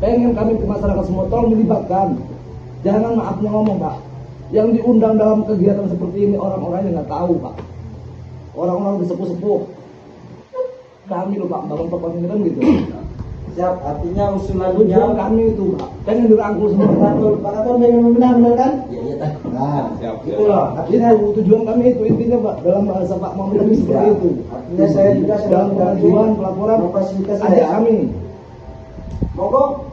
pengen kami ke masyarakat semua tolong dilibatkan. Jangan maafnya ngomong Pak, yang diundang dalam kegiatan seperti ini orang-orangnya nggak tahu Pak, orang-orang sepuh-sepuh. Kami loh Pak, bangun pokok ini kan gitu. Siap, artinya usulannya Tujuan kami itu Pak, pengen dirangkul semua. Pak Katon pengen benar kan? Iya, tak. Nah, Siap. itu loh. Artinya Tujuan kami itu intinya Pak, dalam bahasa Pak Muhammad Nabi seperti itu. Artinya saya juga dalam pengajuan pelaporan memfasilitasi adik kami. Monggo.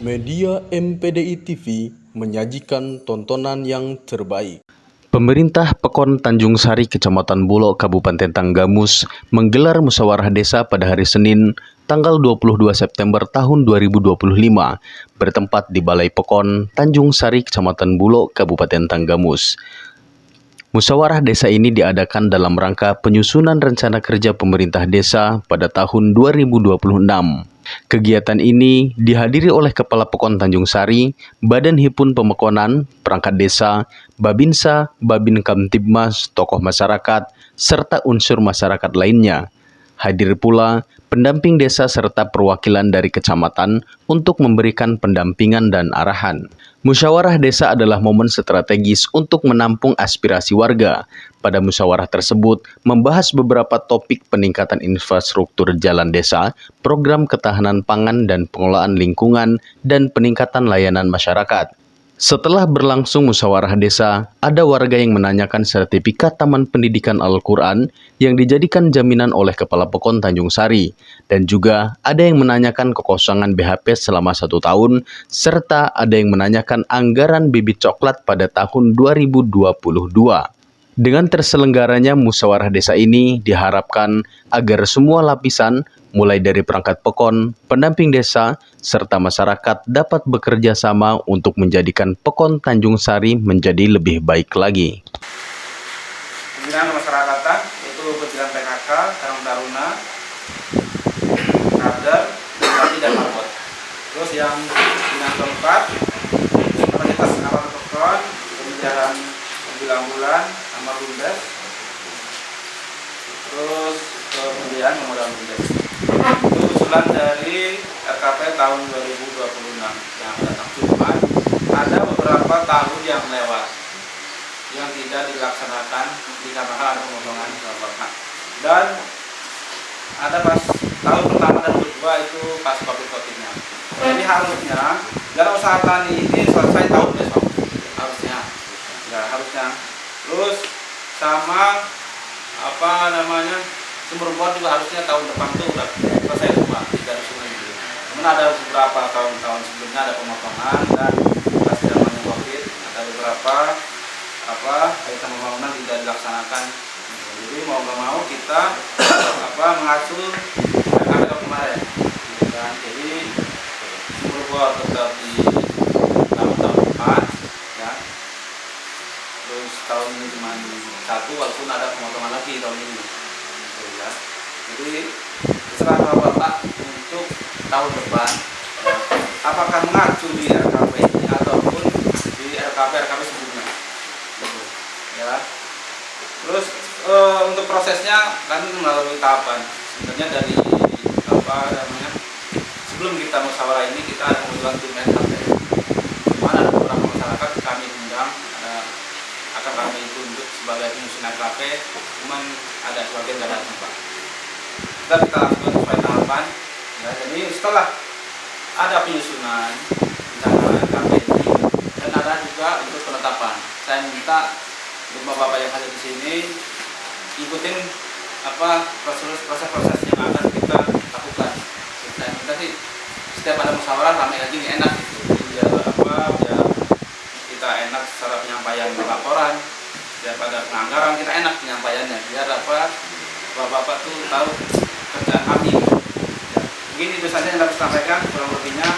Media MPDI TV menyajikan tontonan yang terbaik. Pemerintah Pekon Tanjung Sari, Kecamatan Bulog, Kabupaten Tanggamus menggelar musyawarah desa pada hari Senin, tanggal 22 September tahun 2025, bertempat di Balai Pekon Tanjung Sari, Kecamatan Bulog, Kabupaten Tanggamus. Musyawarah desa ini diadakan dalam rangka penyusunan rencana kerja pemerintah desa pada tahun 2026. Kegiatan ini dihadiri oleh Kepala Pekon Tanjung Sari, Badan Hipun Pemekonan, perangkat desa, Babinsa, Babin Kamtibmas, tokoh masyarakat, serta unsur masyarakat lainnya. Hadir pula pendamping desa serta perwakilan dari kecamatan untuk memberikan pendampingan dan arahan. Musyawarah desa adalah momen strategis untuk menampung aspirasi warga. Pada musyawarah tersebut membahas beberapa topik peningkatan infrastruktur jalan desa, program ketahanan pangan dan pengelolaan lingkungan, dan peningkatan layanan masyarakat. Setelah berlangsung musyawarah desa, ada warga yang menanyakan sertifikat Taman Pendidikan Al-Quran yang dijadikan jaminan oleh Kepala Pekon Tanjung Sari, dan juga ada yang menanyakan kekosongan BHP selama 1 tahun, serta ada yang menanyakan anggaran bibit coklat pada tahun 2022. Dengan terselenggaranya musyawarah desa ini diharapkan agar semua lapisan, mulai dari perangkat Pekon, pendamping desa, serta masyarakat dapat bekerja sama untuk menjadikan Pekon Tanjung Sari menjadi lebih baik lagi. Pembinaan kemasyarakatan yaitu pendidikan PKK, Karang Taruna, kader, Bupati dan Marbot. Terus yang pembinaan keempat, kapasitas awal Pekon, pembiayaan bulan sama Bundes, terus pembiayaan pemodal Bundes. Itu usulan dari RKP tahun 2026 yang datang. Cuma ada beberapa tahun yang lewat yang tidak dilaksanakan dikarenakan ada pemotongan bapak. Dan ada pas tahun pertama dan kedua itu pas COVID-nya. Jadi harusnya dalam usaha tani ini selesai tahun besok harusnya. Ya harusnya. Terus sama sumur bor juga harusnya tahun depan tuh udah selesai semua, tidak sungai gitu. Namun ada beberapa tahun-tahun sebelumnya ada pemotongan dan pas zamannya COVID ada beberapa kaitan pembangunan tidak dilaksanakan. Jadi mau nggak mau kita mengacu RKP kemarin, gitu kan. Jadi sumur bor tetap di tahun depan, ya. Terus tahun ini cuma 1 walaupun ada pemotongan lagi tahun ini. Ya. Jadi terserah Bapak untuk tahun depan ya, apakah mengacu di RKP ini ataupun di RKP sebelumnya gitu, ya. Terus untuk prosesnya kan melalui tahapan sebenarnya dari sebelum kita musyawarah ini kita ada mengajukan tim RKP, dimana ada beberapa masyarakat kami undang, akan kami tunjuk sebagai penyusun RKP, cuman ada sebagian nggak datang Pak. Kita lakukan sesuai tahapan. Ya, jadi setelah ada penyusunan rencana RKP ini dan ada juga untuk penetapan, saya minta bapak-bapak yang ada di sini ikutin proses-proses yang akan kita lakukan. Saya minta sih setiap ada musyawarah ramai lagi ini enak gitu. Biar kita enak secara penyampaian laporan, setiap ada penganggaran kita enak penyampaiannya, biar bapak-bapak tuh tahu kerjaan kami. Ya, begini itu saja yang dapat sampaikan, kurang lebihnya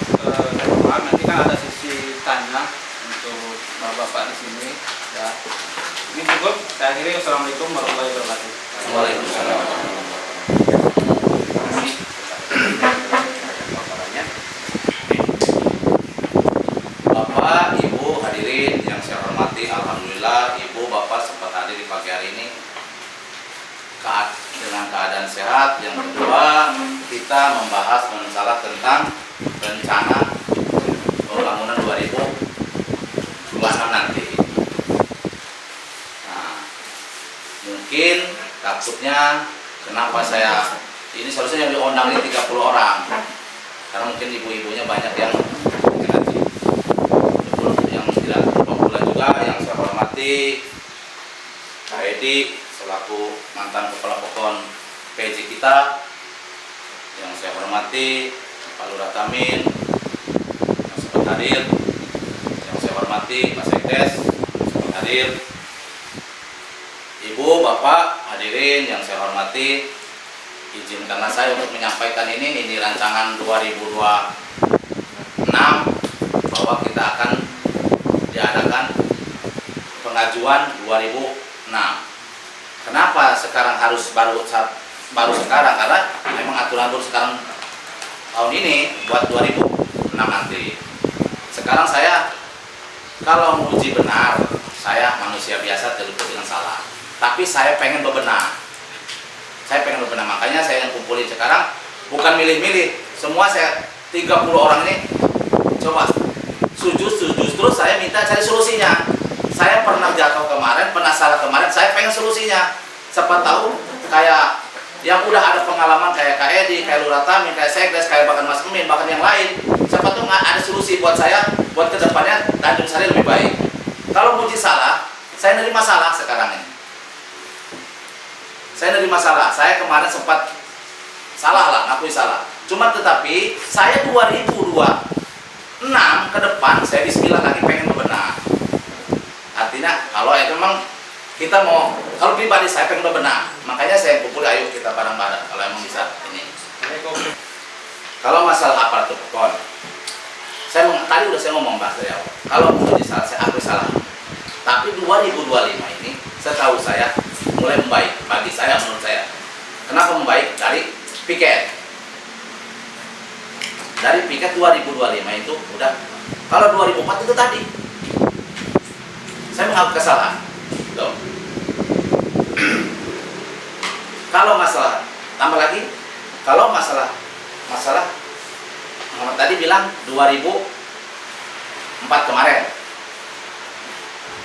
saya mohon nanti kan ada sesi tanya untuk bapak-bapak di sini. Ya, Ini cukup. Saya akhiri. Wassalamualaikum warahmatullahi wabarakatuh. Waalaikumsalam. Bapak, Ibu, hadirin yang saya hormati, alhamdulillah Ibu, Bapak sempat hadir di pagi hari ini dengan keadaan sehat. Yang kedua, kita membahas masalah tentang rencana pembangunan 2026 nanti. Nah, mungkin takutnya kenapa saya ini seharusnya yang diundang ini 30 orang, karena mungkin ibu-ibunya banyak yang tidak populer juga. Yang saya hormati Kak Edi selaku mantan kepala pokon PJ kita, yang saya hormati Pak Lurah Tamin yang sempat hadir, yang saya hormati Pak Sekdes sempat hadir, Ibu, Bapak, hadirin yang saya hormati, izinkanlah saya untuk menyampaikan ini rancangan 2026 bahwa kita akan diadakan pengajuan 2006. Kenapa sekarang harus baru sekarang? Karena memang aturan baru sekarang tahun ini buat 2006 nanti. Sekarang saya kalau menguji benar, saya manusia biasa terluput dengan salah. Tapi saya pengen bebenah. Makanya saya yang kumpulin sekarang bukan milih-milih. Semua saya 30 orang ini coba setuju terus saya minta cari solusinya. Saya pernah jatuh kemarin, pernah salah kemarin, saya pengen solusinya. Siapa tahu kayak yang udah ada pengalaman kayak Kak Edi, kayak Lurah Tamin, kayak Sekdes, kayak bahkan Mas Emin, bahkan yang lain. Siapa tahu nggak ada solusi buat saya, buat kedepannya Tanjung Sari lebih baik. Kalau muji salah, saya nerima salah sekarang ini. Saya kemarin sempat salah lah, ngakui salah. Cuma tetapi saya 2026 ke depan saya bismillah lagi pengen bebenah. Artinya kalau itu memang kita mau, kalau pribadi saya pengen bebenah, makanya saya kumpul, ayo kita bareng-bareng kalau emang bisa ini. Kalau masalah aparatur pokon, tadi udah saya ngomong bahas dari awal. Kalau menjadi salah, saya akui salah. Tapi 2025 ini setahu saya mulai membaik bagi saya, menurut saya. Kenapa membaik? Dari piket. Dari piket 2025 itu udah. Kalau 2004 itu tadi saya mengaku kesalahan. Tuh. Kalau masalah tambah lagi, kalau masalah Muhammad tadi bilang 2004 kemarin.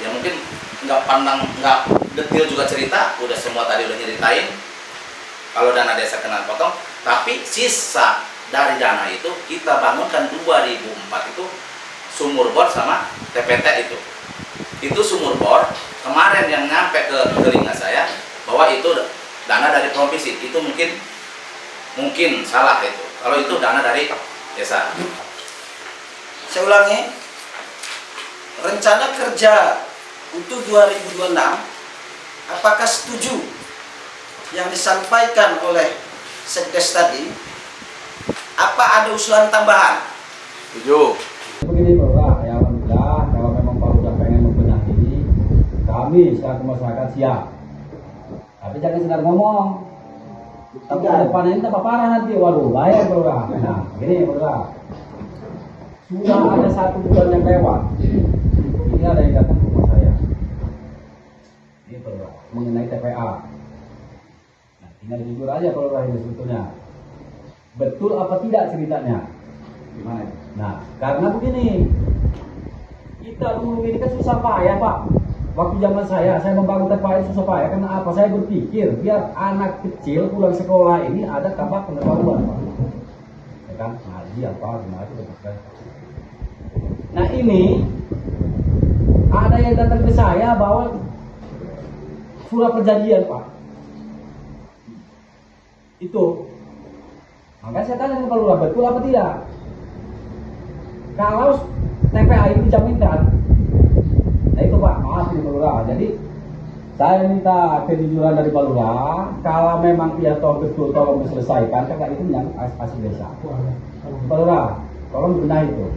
Ya mungkin nggak detail juga cerita, udah semua tadi udah nyeritain. Kalau dana desa kena potong, tapi sisa dari dana itu kita bangunkan 2004 itu sumur bor sama TPT itu. Itu sumur bor kemarin yang nyampe ke telinga saya bahwa itu dana dari provinsi. Itu mungkin salah itu. Kalau itu dana dari desa. Saya ulangi, rencana kerja untuk 2026, apakah setuju yang disampaikan oleh Sekdes tadi? Apa ada usulan tambahan? Setuju. Begini Pak, ya alhamdulillah kalau memang Pak udah pengen membenahi, kami selaku masyarakat siap. Tapi jangan sekedar ngomong. Tapi ke depan ini tambah parah nanti, waduh bahaya Pak. Nah, gini Pak. Sudah ada 1 bulan yang lewat. Ini ada yang datang ke rumah saya. Ini Pak, mengenai TPA. Nah, tinggal jujur aja Pak ini sebetulnya. Betul apa tidak ceritanya? Gimana? Nah, karena begini, kita dulu ini kan susah payah Pak. Waktu zaman saya membangun TPA itu susah payah. Karena apa? Saya berpikir biar anak kecil pulang sekolah ini ada tambah pengetahuan Pak. Ya kan? Ngaji apa, gimana itu betul. Nah ini ada yang datang ke saya bawa surat perjanjian Pak. Itu. Makanya saya tanya sama Lurah, betul apa tidak? Kalau TPA itu dijaminkan, nah itu Pak, maaf nih Pak Lurah. Jadi saya minta kejujuran dari Pak Lurah, kalau memang dia toh betul tolong diselesaikan, karena itu yang asli desa. Pak Lurah, tolong benahi itu.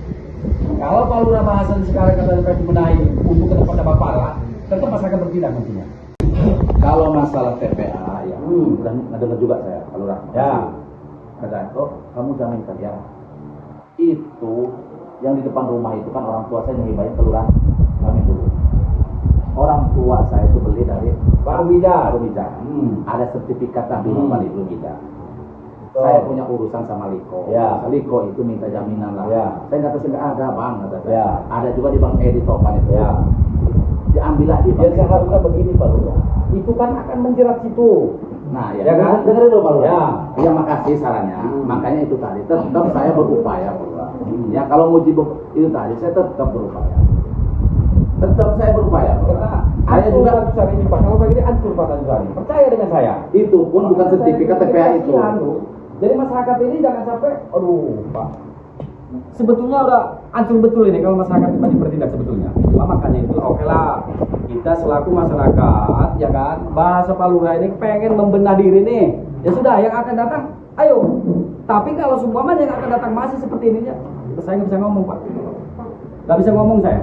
Kalau Pak Lurah bahasan sekarang kata benahi untuk ke depan Bapak lah, tetap masyarakat bertindak nantinya. Kalau masalah TPA ya, udah ngedenger juga saya, Pak Lurah. Ya. Kata kok kamu jaminkan ya. Itu yang di depan rumah itu kan orang tua saya ngibain ke Lurah. Jamin dulu. Orang tua saya itu beli dari Pak Wida. Ada sertifikat tadi Pak Lumida. Betul. Saya punya urusan sama Liko. Ya. Liko itu minta jaminan lah. Ya. Saya kata nggak ada bang, kata saya. Ya. Ada juga di Bank Edi Topan itu. Ya. Diambillah di Ya Bank seharusnya begini Pak Lurah. Itu kan akan menjerat situ. Nah, Ya kan? dengerin dulu Pak Lurah. Ya. Ya makasih sarannya. Makanya itu tadi tetap saya berupaya Pak Lurah. Ya kalau muji itu tadi saya tetap berupaya. Tetap saya berupaya. Pak Lurah. Karena Saya juga Tanjung ini Pak, kalau begini hancur Pak Tanjung Sari. Percaya dengan saya. itu pun bukan sertifikat TPA itu. Kasihan, loh. Jadi masyarakat ini jangan sampai, aduh Pak. Sebetulnya udah hancur betul ini kalau masyarakat ini bertindak sebetulnya. Nah, makanya itu oke lah. Kita selaku masyarakat, ya kan, bahasa Pak Lurah ini pengen membenah diri nih. Ya sudah, yang akan datang, ayo. Tapi kalau seumpama yang akan datang masih seperti ini, ya, saya nggak bisa ngomong Pak. Nggak bisa ngomong saya.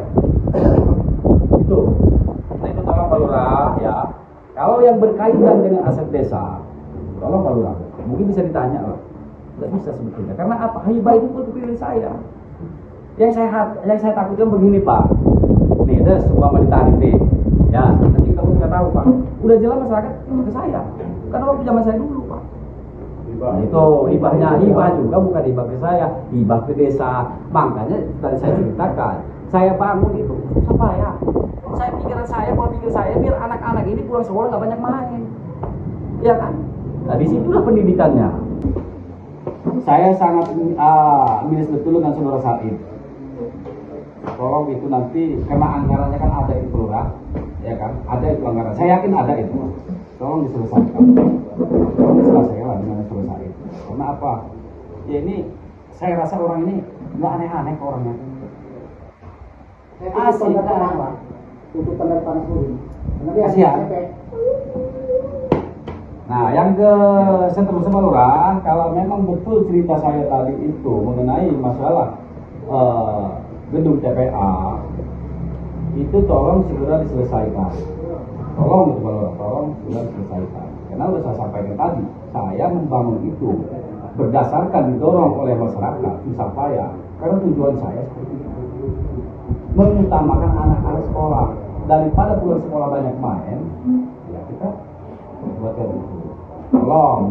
Itu. Nah itu tolong Pak Lurah ya. Kalau yang berkaitan dengan aset desa, tolong Pak Lurah. Mungkin bisa ditanya lah. Tidak bisa sebetulnya. Karena apa? Hibah itu pun pilih saya. Yang saya takutkan begini Pak. Nih, ada sebuah ditarik nih. Ya, nanti kita pun nggak tahu Pak. Udah jelas masyarakat ke saya. Karena waktu zaman saya dulu Pak. Nah, itu hibah juga bukan hibah ke saya, hibah ke desa. Makanya tadi saya ceritakan, saya bangun itu susah payah. Saya pikir saya biar anak-anak ini pulang sekolah nggak banyak main. Iya kan? Nah disitulah pendidikannya. Saya sangat miris betul dengan saudara Said. Tolong itu nanti karena anggarannya kan ada itu Lurah, ya kan? Ada itu anggaran. Saya yakin ada itu. Tolong diselesaikan. Tolong diselesaikan lah dengan saudara Said. Karena apa? Ya ini saya rasa orang ini nggak aneh-aneh ke orangnya. Asik kan? Untuk tanda panas bumi. Kasihan. Nah, yang ke seterusnya Lurah, kalau memang betul cerita saya tadi itu mengenai masalah gedung TPA, itu tolong segera diselesaikan. Tolong itu Lurah, tolong segera diselesaikan. Karena sudah saya sampaikan tadi, saya membangun itu berdasarkan didorong oleh masyarakat, susah payah. Karena tujuan saya seperti itu, mengutamakan anak-anak sekolah. Daripada pulang sekolah banyak main, ya kita buatkan itu. Tolong,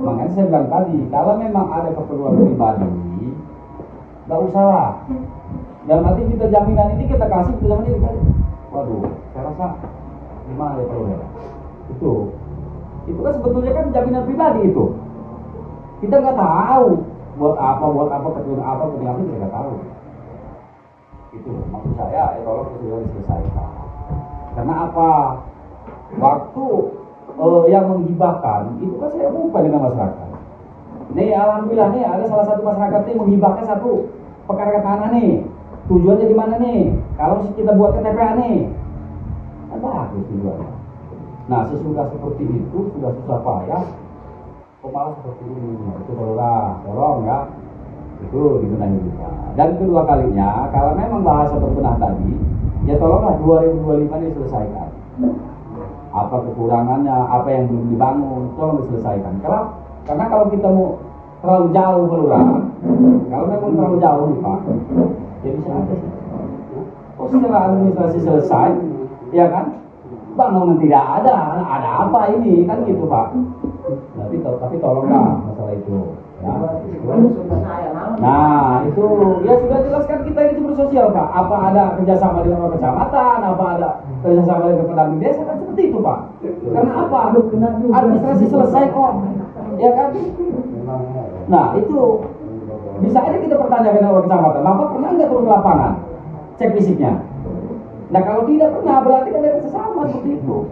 makanya saya bilang tadi, kalau memang ada keperluan pribadi, nggak usah lah. Dan nanti kita jaminan ini kita kasih, kita jaminan ini. Waduh, saya rasa gimana ya kalau ya? Itu kan sebetulnya kan jaminan pribadi itu. Kita nggak tahu buat apa, kepentingan kita nggak tahu. Itu maksud saya, tolong segera diselesaikan. Karena apa? Waktu yang menghibahkan itu kan saya lupa dengan masyarakat. Nih alhamdulillah nih ada salah satu masyarakat nih menghibahkan satu perkara tanah nih. Tujuannya di mana nih? Kalau kita buat ke TPA nih, kan bagus tujuannya. Nah sesudah seperti itu sudah susah payah, kok malah seperti ini. Itu tolong ya. Itu dibenahi juga. Dan kedua kalinya, kalau memang bahasa berbenah tadi, ya tolonglah 2025 ini diselesaikan. Apa kekurangannya, apa yang belum dibangun, tolong diselesaikan. Karena kalau kita mau terlalu jauh Lurah, kalau memang terlalu jauh nih Pak, ya bisa aja sih. Kok secara administrasi selesai, ya kan? Bangunan tidak ada apa ini, kan gitu Pak. Tapi tolonglah masalah itu. Ya. Nah itu ya sudah jelaskan kita ini sumber sosial Pak. Apa ada kerjasama dengan kecamatan, apa ada kerjasama dengan pendamping desa kan seperti itu Pak. Karena apa? Administrasi selesai kok, ya kan? Nah itu bisa aja kita pertanyakan dengan kecamatan. Bapak pernah nggak turun ke lapangan cek fisiknya? Nah kalau tidak pernah berarti kan ada kerjasama seperti itu.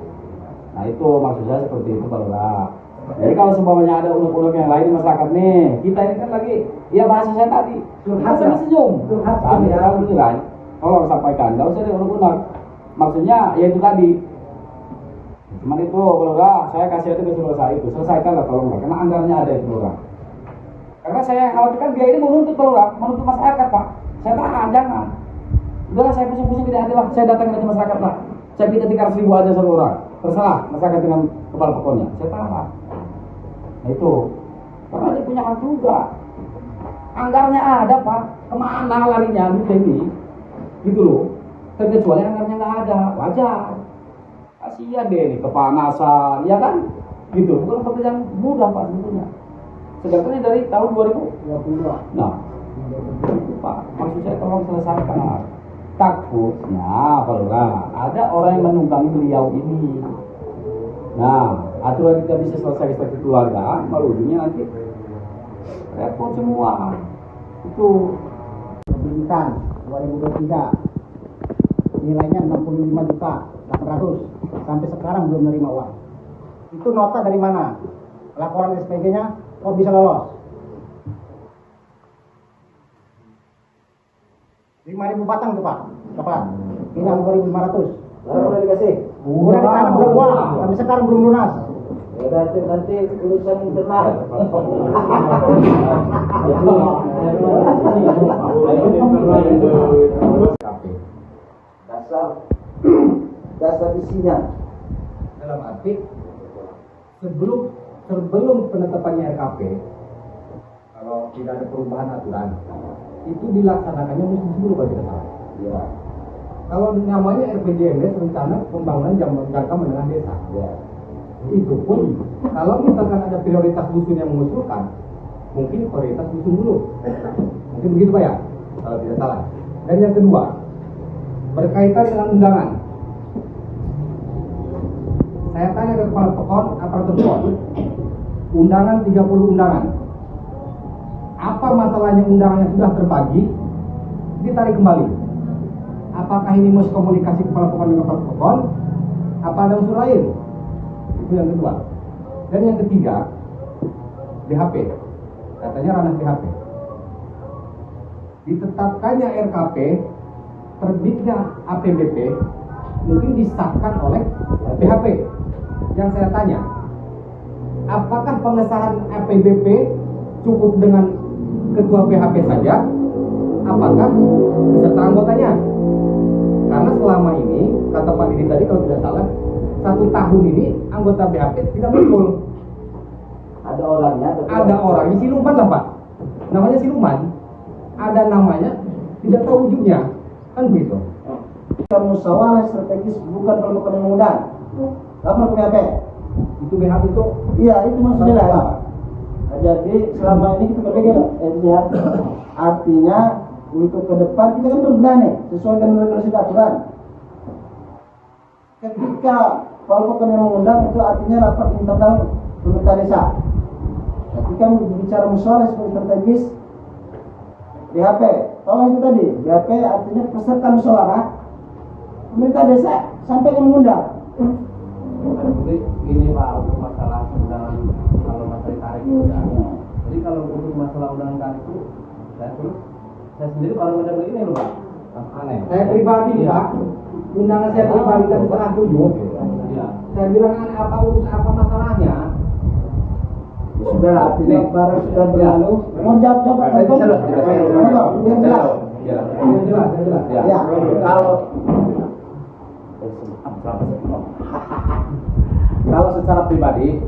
Nah itu maksud saya seperti itu Pak Lurah. Jadi kalau semuanya ada uluk-uluk yang lain di masyarakat nih, kita ini kan lagi, ya bahasa saya tadi, sambil senyum. Kami alhamdulillah, tolong sampaikan, nggak usah ada uluk-uluk. Maksudnya ya itu tadi. Cuman itu Pak Lurah, saya kasih itu ke saudara itu, selesaikanlah tolonglah, karena anggarannya ada itu Lurah. Karena saya khawatirkan dia ini menuntut Pak Lurah, menuntut masyarakat Pak. Saya tahan, jangan. Udahlah saya pusing-pusing tidak hati lah, saya datang ke masyarakat lah. Saya minta 300.000 aja satu orang. Terserah masyarakat dengan kepala pokoknya. Saya tahu. Nah itu, karena dia punya hak juga. Anggarannya ada Pak, kemana larinya duit ini? Gitu loh. Terkecuali anggarannya nggak ada, wajar. Kasihan deh nih, kepanasan, ya kan? Gitu, bukan pekerjaan mudah Pak sebetulnya. Sedangkan dari tahun 2022. Nah, itu Pak, maksud saya tolong selesaikan. Takutnya kalau ada orang yang menunggangi beliau ini. Nah, aturan kita bisa selesai seperti keluarga, malu ujungnya nanti repot semua. Itu Pendidikan 2023 nilainya 65.800.000 sampai sekarang belum menerima uang. Itu nota dari mana? Laporan SPG-nya kok bisa lolos? 5.000 batang tuh Pak. Kapan? Ini 2.500. Lalu udah dikasih. Udah ditanam belum uang, sampai sekarang belum lunas. Ya nanti urusan internal. Dasar isinya dalam arti sebelum penetapannya RKP, kalau tidak ada perubahan aturan, itu dilaksanakannya musim dulu kalau tidak salah. ya Kalau namanya RPJMD, rencana pembangunan jangka menengah desa. ya Itu pun kalau misalkan ada prioritas dusun yang mengusulkan, mungkin prioritas dusun dulu. Mungkin begitu Pak ya, kalau tidak salah. Dan yang kedua, berkaitan dengan undangan. Saya tanya ke kepala pekon, aparatur pekon, undangan 30 undangan. Apa masalahnya undangan yang sudah terbagi ditarik kembali? Apakah ini miskomunikasi kepala pekon dengan kepala pekon? Apa ada unsur lain? Itu yang kedua. Dan yang ketiga, BHP. Katanya ranah BHP. Ditetapkannya RKP, terbitnya APBP, mungkin disahkan oleh BHP. Yang saya tanya, apakah pengesahan APBP cukup dengan ketua BHP saja? Apakah beserta anggotanya? Karena selama ini, kata Pak Didi tadi kalau tidak salah, 1 tahun ini anggota BHP tidak muncul. ada orangnya. Ada orangnya, siluman lah Pak. Namanya siluman. Ada namanya, tidak tahu wujudnya. Kan begitu. Bukan musyawarah strategis, bukan kelompok yang mengundang. Kamu PHP? Itu BHP itu. Iya, itu maksudnya lah. Nah, jadi selama ini kita berbeda, lihat. Artinya untuk ke depan kita kan berbeda nih, sesuai dengan regulasi aturan. Ketika kelompok yang mengundang itu artinya rapat internal pemerintah desa. Ketika bicara musyawarah sebagai strategis, BHP, tolong itu tadi, BHP artinya peserta musyawarah pemerintah desa sampai yang mengundang. Jadi ini Pak, untuk masalah undangan, kalau masalah tarik itu ya. Jadi kalau untuk masalah undangan tarik itu, saya sendiri kalau udah begini loh Pak. Aneh. Saya pribadi nih Pak, undangan saya pribadi kan 7. Saya bilang apa urus apa masalahnya? Sudah artinya baru sudah berlalu. Mau jawab Saya bisa loh, biar jelas. Jelas. Ya, Kalau secara pribadi,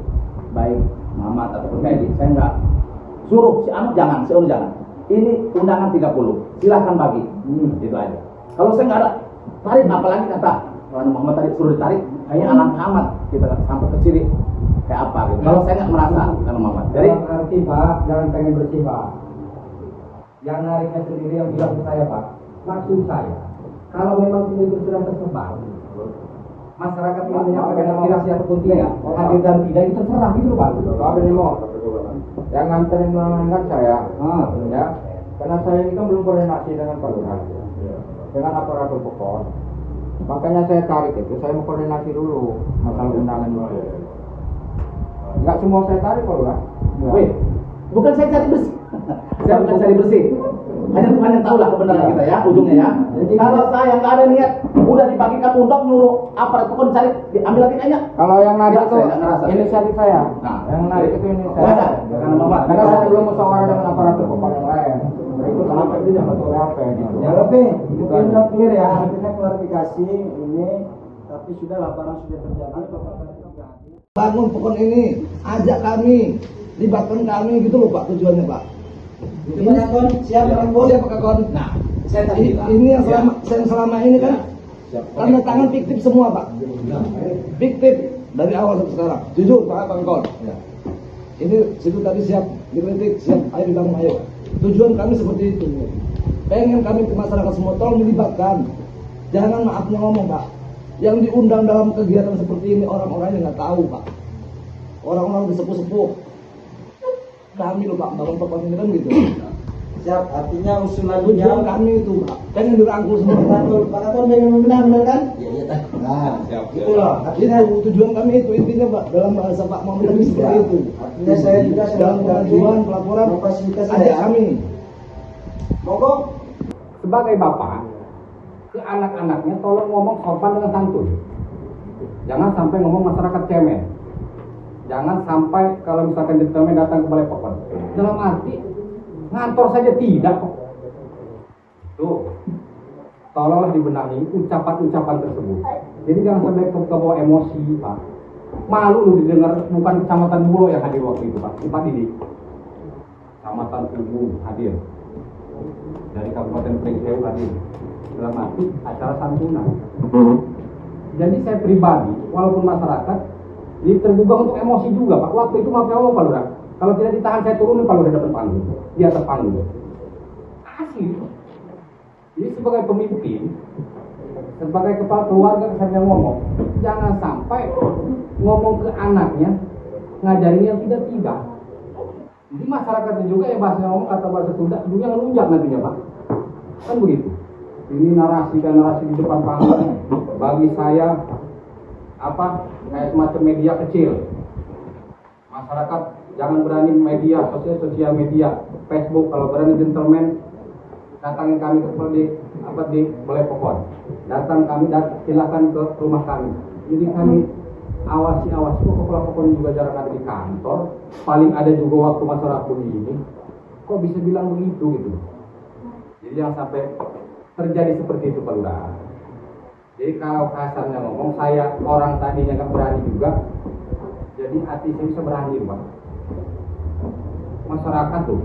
baik Muhammad ataupun Medi, saya enggak suruh si Anu jangan, si Anu jangan. Ini undangan 30, silahkan bagi. Itu aja. Kalau saya enggak ada tarik, apalagi kata Muhammad tadi suruh ditarik, kayaknya anak amat kita sampai ke ciri kayak apa gitu. Kalau saya enggak merasa karena Muhammad. Jadi arti Pak, jangan pengen bersih Pak. Yang nariknya sendiri yang bilang ke saya Pak, maksud saya, kalau memang itu sudah tersebar, masyarakat yang menyampaikan aspirasi ataupun tidak, hadir dan tidak itu terserah gitu loh Pak. Pak Benimo, yang nganterin menangan saya, ya, karena saya ini kan belum koordinasi dengan Pak Lurah, dengan aparatur pokok. Makanya saya tarik itu, saya mau koordinasi dulu masalah undangan dulu. Enggak semua saya tarik Pak Lurah. weh, bukan saya cari bersih. Saya bukan cari bersih. Hanya Tuhan yang tahu lah kebenaran kita ya, ujungnya ya. Kalau saya nggak ada niat, udah dibagikan undang nyuruh apa itu pun cari, diambil lagi kayaknya. Kalau yang narik Enggak, itu saya nggak ngerasa. inisiatif saya. Nah, Yang narik itu Nggak inisiatif. ada, karena Muhammad. Karena saya belum musyawarah dengan aparatur pokok yang lain. Berikut kenapa itu jangan betul apa gitu. ya lebih, itu udah clear ya. Artinya klarifikasi ini Tapi sudahlah, barang sudah terjadi, Bapak tadi juga hadir. Bangun pokok ini, ajak kami, libatkan kami gitu loh Pak tujuannya Pak. Ini Pak Kakon, siap Pak Kakon. Siap Pak Kakon. Nah, saya tadi bilang. Ini yang selama ini kan tanda tangan fiktif semua Pak. Fiktif dari awal sampai sekarang. Jujur Pak Kakon. Ini situ tadi siap dikritik, siap ayo dibangun ayo. Tujuan kami seperti itu. Pengen kami ke masyarakat semua tolong dilibatkan. Jangan maafnya ngomong Pak. Yang diundang dalam kegiatan seperti ini orang-orang yang nggak tahu Pak. Orang-orang udah sepuh-sepuh. Kami loh Pak, bangun pokok ini kan gitu. Siap, artinya usulan Tujuan kami itu Pak. Pengen dirangkul semua. Pak Kakon pengen membenar, benar kan? Iya teh. Nah, Siap. itulah. Artinya Itu tujuan kami itu intinya Pak. Dalam bahasa Pak Muhammad tadi seperti itu. Artinya saya juga dalam pengajuan pelaporan memfasilitasi ajak kami. Monggo. Sebagai bapak, ke anak-anaknya tolong ngomong sopan dengan santun. Jangan sampai ngomong masyarakat cemen. Jangan sampai kalau misalkan gentleman datang ke balai pokon. Dalam arti ngantor saja tidak kok. Tuh, tolonglah dibenahi ucapan-ucapan tersebut. Jadi jangan sampai ke bawah emosi, Pak. Malu lu didengar, bukan kecamatan Bulo yang hadir waktu itu, Pak. Pak Didi. Kecamatan Tugu hadir. Dari Kabupaten Pringsewu hadir. Dalam arti acara santunan. Jadi saya pribadi, walaupun masyarakat, ini tergugah untuk emosi juga, Pak. Waktu itu maaf Allah, Pak Lurah. Kalau tidak ditahan, saya turunin Pak Lurah di depan panggung. Di atas panggung. Asli. Jadi sebagai pemimpin, sebagai kepala keluarga, saya ngomong, jangan sampai ngomong ke anaknya, ngajarin yang tidak. Jadi masyarakatnya juga yang bahasa ngomong kata bahasa Sunda, dunia ngelunjak nantinya, Pak. Kan begitu. Ini narasi dan narasi di depan panggung bagi saya kayak semacam media kecil. Masyarakat jangan berani media sosial media, Facebook kalau berani gentleman datangin kami di Balai Pokon. Datang kami silakan ke rumah kami. Jadi kami awasi kok kepala pokon juga jarang ada di kantor, paling ada juga waktu masyarakat ini. Kok bisa bilang begitu gitu. Jadi jangan sampai terjadi seperti itu Pak Lurah. Jadi kalau kasarnya ngomong, saya orang tadinya nggak berani juga, jadi hati saya bisa berani Pak. Masyarakat tuh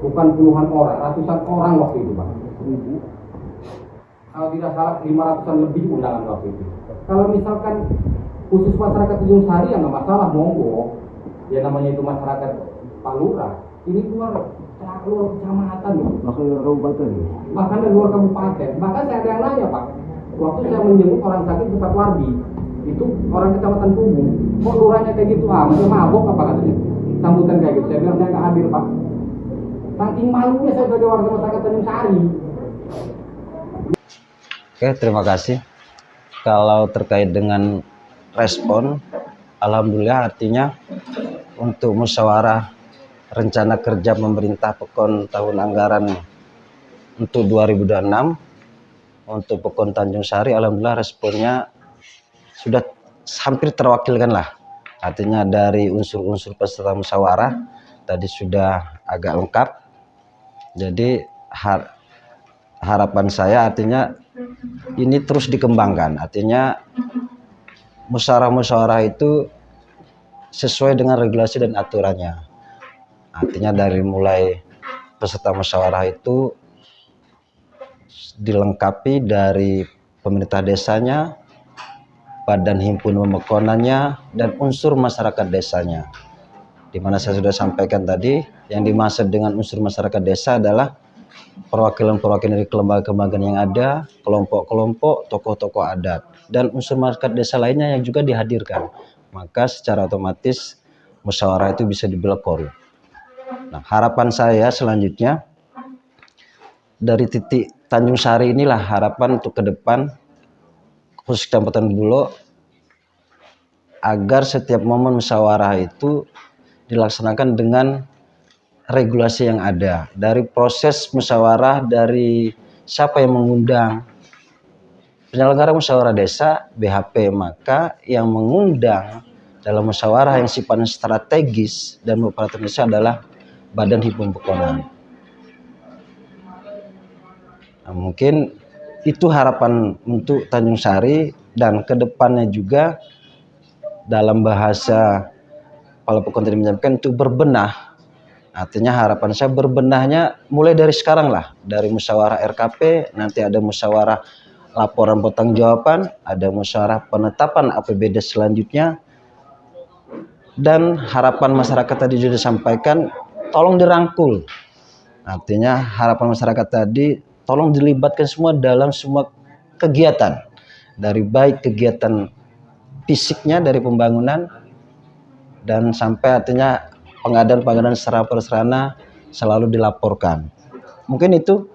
bukan puluhan orang, ratusan orang waktu itu Pak. Kalau tidak salah 500-an lebih undangan waktu itu. Kalau misalkan khusus masyarakat Tanjung Sari ya nggak masalah, monggo. Ya namanya itu masyarakat Pak Lurah. Ini luar kecamatan loh. Maksudnya luar kabupaten. Bahkan dari luar kabupaten. Bahkan saya ada yang nanya Pak. Waktu saya menjenguk orang sakit di Wardi, itu orang kecamatan Tugu. Kok lurahnya kayak gitu? Masih mabok apa katanya? Sambutan kayak gitu. Saya bilang saya nggak hadir Pak. Saking malunya saya sebagai warga masyarakat Tanjung Sari. Oke, terima kasih. Kalau terkait dengan respon, alhamdulillah artinya untuk musyawarah rencana kerja pemerintah Pekon tahun anggaran untuk 2026 untuk Pekon Tanjung Sari, alhamdulillah responnya sudah hampir terwakilkan lah. Artinya dari unsur-unsur peserta musyawarah tadi sudah agak lengkap. Jadi harapan saya artinya ini terus dikembangkan. Artinya musyawarah itu sesuai dengan regulasi dan aturannya. Artinya dari mulai peserta musyawarah itu dilengkapi dari pemerintah desanya, badan himpunan pemekonannya, dan unsur masyarakat desanya. Di mana saya sudah sampaikan tadi, yang dimaksud dengan unsur masyarakat desa adalah perwakilan-perwakilan dari kelembagaan yang ada, kelompok-kelompok, tokoh-tokoh adat, dan unsur masyarakat desa lainnya yang juga dihadirkan. Maka secara otomatis musyawarah itu bisa dibilang korup. Nah, harapan saya selanjutnya dari titik Tanjung Sari inilah harapan untuk ke depan khusus Kecamatan Bulo agar setiap momen musyawarah itu dilaksanakan dengan regulasi yang ada, dari proses musyawarah, dari siapa yang mengundang penyelenggara musyawarah desa BHP, maka yang mengundang dalam musyawarah yang sifatnya strategis dan operator desa adalah Badan Himpunan Pekonan. Nah, mungkin itu harapan untuk Tanjung Sari dan kedepannya juga dalam bahasa Kepala Pekon tadi menyampaikan itu berbenah. Artinya harapan saya berbenahnya mulai dari sekarang lah, dari musyawarah RKP, nanti ada musyawarah laporan pertanggungjawaban, ada musyawarah penetapan APBD selanjutnya, dan harapan masyarakat tadi sudah disampaikan, tolong dirangkul. Artinya harapan masyarakat tadi tolong dilibatkan semua dalam semua kegiatan, dari baik kegiatan fisiknya dari pembangunan dan sampai artinya pengadaan sarana prasarana selalu dilaporkan. Mungkin itu